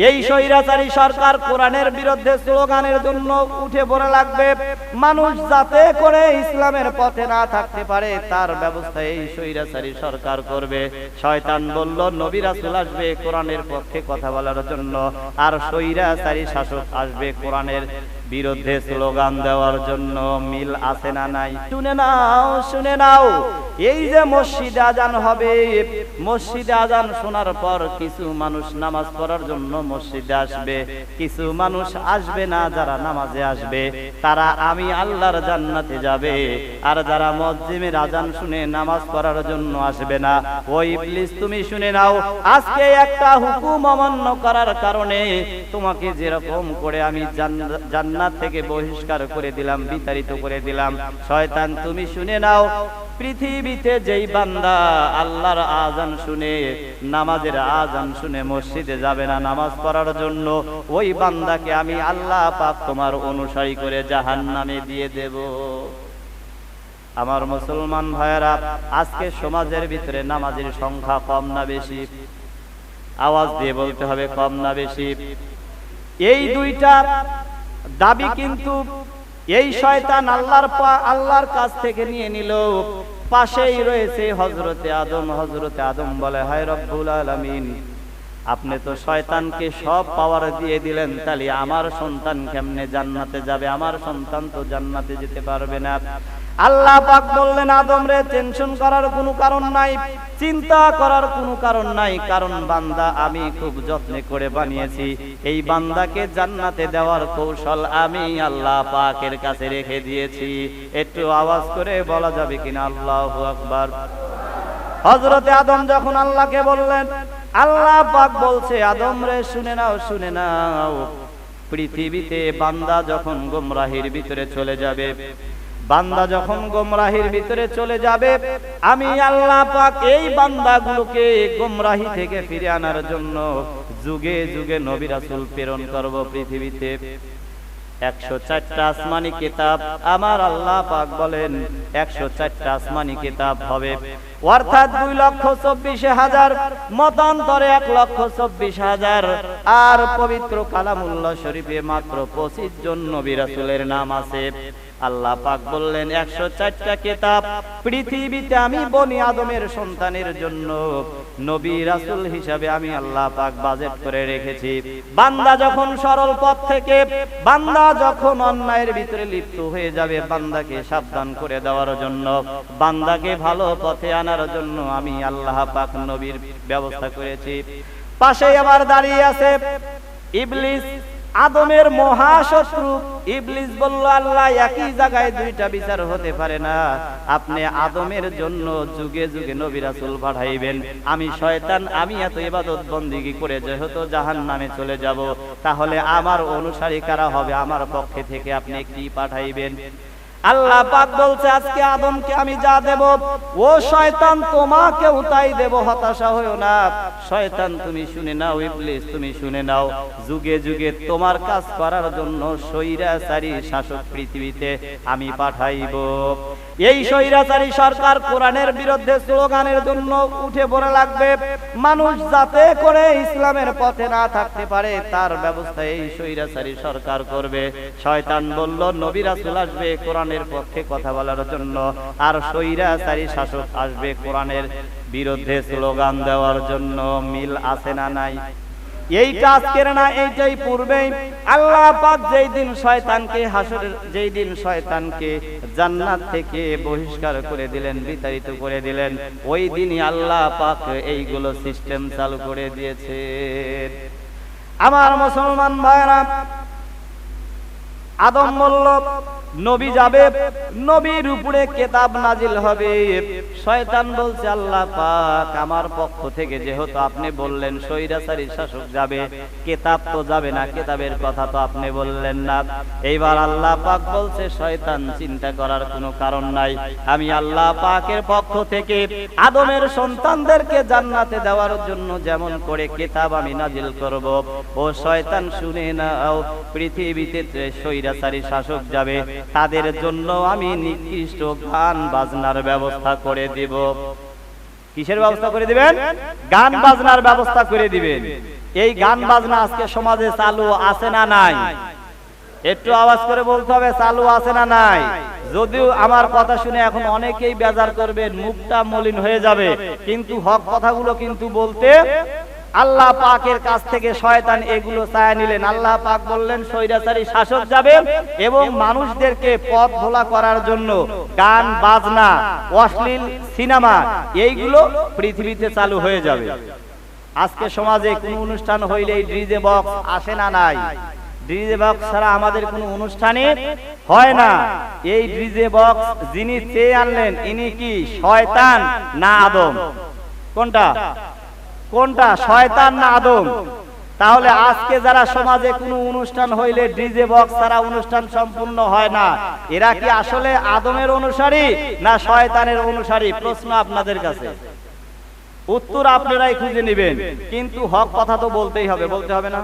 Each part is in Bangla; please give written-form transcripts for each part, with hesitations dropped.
এই স্বৈরাচারী সরকার কোরআনের বিরুদ্ধে স্লোগানের জন্য উঠে পড়ে লাগবে। মানুষ যাতে করে ইসলামের পথে না থাকতে পারে তার ব্যবস্থা এই স্বৈরাচারী সরকার করবে। শয়তান বলল নবী রাসূল আসবে কোরআনের পক্ষে কথা বলার জন্য, আর স্বৈরাচারী শাসক আসবে কোরআনের বিরুদ্ধে স্লোগান দেওয়ার জন্য। মিল আছে না নাই? শুনে নাও, শুনে নাও। এই যে মসজিদে আজান হবে, মসজিদে আজান শোনার পর কিছু মানুষ নামাজ পড়ার জন্য মসজিদে আসবে, কিছু মানুষ আসবে না। যারা নামাজে আসবে তারা আমি আল্লাহর জান্নাতে যাবে, আর যারা মসজিদের আজান শুনে নামাজ পড়ার জন্য আসবে না, ওই ইবলিস তুমি শুনে নাও, আজকে একটা হুকুম অমান্য করার কারণে তোমাকে যেরকম করে আমি জান্নাত থেকে বহিষ্কার করে দিলাম, বিতাড়িত করে দিলাম। শয়তান তুমি শুনে নাও, পৃথিবীতে যেই বান্দা আল্লাহর আজান শুনে, নামাজের আজান শুনে মসজিদে যাবে না নামাজ পড়ার জন্য, ওই বান্দাকে আমি আল্লাহ পাক তোমার অনুসারী করে জাহান্নামে দিয়ে দেব। আমার মুসলমান ভাইয়েরা, আজকে সমাজের ভিতরে নামাজের সংখ্যা কম না বেশি? আওয়াজ দিয়ে বলতে হবে, কম না বেশি? এই দুইটা দাবি কিন্তু এই শয়তান আল্লাহর কাছ থেকে নিয়ে নিল। পাশেই রয়েছে হযরতে আদম। হযরতে আদম বলে, হায় রব্বুল আলামিন, আপনি তো শয়তানকে সব পাওয়ার দিয়ে দিলেন, তাহলে আমার সন্তান কেমনে জান্নাতে যাবে? আমার সন্তান তো জান্নাতে যেতে পারবে না। আল্লাহ পাক বললেন, আদম রে, টেনশন করার কোনো কারণ নাই, চিন্তা করার কোনো কারণ নাই, কারণ বান্দা আমি খুব যত্নে করে বানিয়েছি। এই বান্দাকে জান্নাতে দেওয়ার কৌশল আমি আল্লাহ পাকের কাছে রেখে দিয়েছি। একটু আওয়াজ করে বলা যাবে কিনা আল্লাহু আকবার? হযরতে আদম যখন আল্লাহকে বললেন, আল্লাহ পাক বলছে, আদম রে শুনে নাও, শুনে নাও, পৃথিবীতে বান্দা যখন গোমরাহির ভিতরে চলে যাবে, বান্দা যখন গোমরাহির ভিতরে চলে যাবে, আমি আল্লাহ পাক এই বান্দাগুলোকে গোমরাহি থেকে ফিরে আনার জন্য যুগে যুগে নবী রাসূল প্রেরণ করব পৃথিবীতে। 104টা আসমানি কিতাব আমার আল্লাহ পাক বলেন 104টা আসমানি কিতাব হবে, অর্থাৎ 2,24,000, মতান্তরে 1,24,000। আর পবিত্র কালামুল্লাহ শরীফে মাত্র 25 জন নবী রাসূলের নাম আছে। আল্লাহ পাক বললেন 104টা কিতাব পৃথিবীতে আমি বনি আদমের সন্তানের জন্য নবী রাসূল হিসাবে আমি আল্লাহ পাক বাজেট করে রেখেছি। বান্দা যখন সরল পথ থেকে, বান্দা যখন অন্যায়ের ভিতরে লিপ্ত হয়ে যাবে, বান্দাকে সাবধান করে দেওয়ার জন্য, বান্দাকে ভালো পথে আনার জন্য আমি আল্লাহ পাক নবীর ব্যবস্থা করেছি। পাশে আবার দাঁড়িয়ে আছে ইবলিস, আদমের মহাশত্রু। ইবলিস বলল, আল্লাহ একই জায়গায় দুইটা বিচার হতে পারে না, আপনি আদমের জন্য যুগে যুগে নবী রাসূল পাঠাইবেন, আমি শয়তান আমি এত ইবাদত বন্দেগী করে যেহেতু জাহান্নামে চলে যাব, তাহলে আমার অনুসারী কারা হবে? আমার পক্ষে থেকে আপনি কি পাঠাইবেন? আল্লাহ পাক বলছে, আজকে আদমকে আমি যা দেব, ও শয়তান তোমাকেও তাই দেব, হতাশা হয়ো না। শয়তান তুমি শুনে নাও, ইবলিস তুমি শুনে নাও, যুগে যুগে তোমার কাজ করার জন্য স্বৈরাচারী শাসক পৃথিবীতে আমি পাঠাইব। এই স্বৈরাচারী সরকার কোরআনের বিরুদ্ধে স্লোগানের জন্য উঠে পড়ে লাগবে। মানুষ যাতে করে ইসলামের পথে না থাকতে পারে তার ব্যবস্থা এই স্বৈরাচারী সরকার করবে। শয়তান বলল নবী রাসূল আসবে কোরআনের পক্ষে কথা বলার জন্য, আর স্বৈরাচারী শাসক আসবে কোরআনের বিরুদ্ধে স্লোগান দেওয়ার জন্য। মিল আছে না নাই? এইটা আজকের না, এইটাই পূর্বেই। আল্লাহ পাক যেই দিন শয়তানকে হাসরের, যেই দিন শয়তানকে জান্নাত থেকে বহিষ্কার করে দিলেন, বিতাড়িত করে দিলেন, ওই দিনই আল্লাহ পাক এইগুলো সিস্টেম চালু করে দিয়েছে। আমার মুসলমান ভাইরা, আদম বলল নবী যাবে, নবীর উপরে কিতাব নাজিল হবে। শয়তান বলছে, আল্লাহ পাক আমার পক্ষ থেকে যেহেতু আপনি বললেন স্বৈরাচারী শাসক যাবে, কিতাব তো যাবে না, কিতাবের কথা তো আপনি বললেন না। এইবার আল্লাহ পাক বলছে, শয়তান চিন্তা করার কোনো কারণ নাই, আমি আল্লাহ পাকের পক্ষ থেকে আদমের সন্তানদেরকে জান্নাতে দেওয়ার জন্য যেমন করে কিতাব আমি নাজিল করব, ও শয়তান শুনে নাও, পৃথিবীতে স্বৈরাচারী শাসক যাবে, তাদের জন্য আমি নিকৃষ্ট গান বাজনার ব্যবস্থা করে দিব। কিসের ব্যবস্থা করে দিবেন? গান বাজনার ব্যবস্থা করে দিবেন। এই গান বাজনা আজকে সমাজে চালু আছে না নাই? একটু আওয়াজ করে বলতে হবে, চালু আছে না নাই? যদিও আমার কথা শুনে এখন অনেকেই বেজার করবেন, মুখটা মলিন হয়ে যাবে, কিন্তু হক কথাগুলো কিন্তু বলতে আল্লাহ পাকের কাছ থেকে শয়তান এগুলো চায় নিলেন। আল্লাহ পাক বললেন স্বৈরাচারী শাসক যাবে এবং মানুষদেরকে পথ ভোলা করার জন্য গান বাজনা, অশ্লীল সিনেমা এইগুলো পৃথিবীতে চালু হয়ে যাবে। আজকে সমাজে কোন অনুষ্ঠান হইলেই ডিজে বক্স আসে না নাই? ডিজে বক্স ছাড়া আমাদের কোনো অনুষ্ঠানই হয় না। এই ডিজে বক্স যিনি চেয়ে আনলেন ইনি কি শয়তান না আদম? কোনটা কোনটা, শয়তান না আদম? তাহলে আজকে যারা সমাজে কোনো অনুষ্ঠান হইলে ডিজে বক্স ছাড়া অনুষ্ঠান সম্পূর্ণ হয় না, এরা কি আসলে আদমের অনুসারী না শয়তানের অনুসারী? প্রশ্ন আপনাদের কাছে, উত্তর আপনারাই খুঁজে নেবেন। কিন্তু হক কথা তো বলতেই হবে, বলতে হবে না?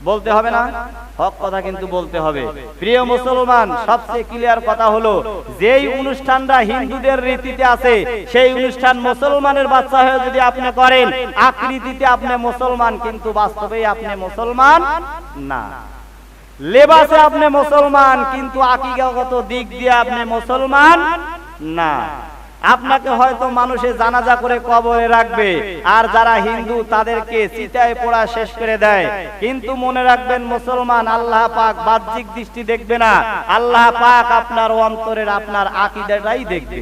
বলতে হবে না? হক কথা কিন্তু বলতে হবে। প্রিয় মুসলমান, সবচেয়ে ক্লিয়ার কথা হলো, যেই অনুষ্ঠানটা হিন্দুদের রীতিতে আছে সেই অনুষ্ঠান মুসলমানের বাচ্চা হয়ে যদি আপনি করেন, আকৃতিতে আপনি মুসলমান কিন্তু বাস্তবেই আপনি মুসলমান না। লেবাসে আপনি মুসলমান কিন্তু আকীদাগত দিক দিয়ে আপনি মুসলমান না। আপনাকে হয়তো মানুষে জানাজা করে কবরে রাখবে, আর যারা হিন্দু তাদেরকে চিতায় পোড়া শেষ করে দেয়। কিন্তু মনে রাখবেন মুসলমান, আল্লাহ পাক বাহ্যিক দৃষ্টি দেখবে না, আল্লাহ পাক আপনার অন্তরের আপনার আকীদাটাই দেখবে।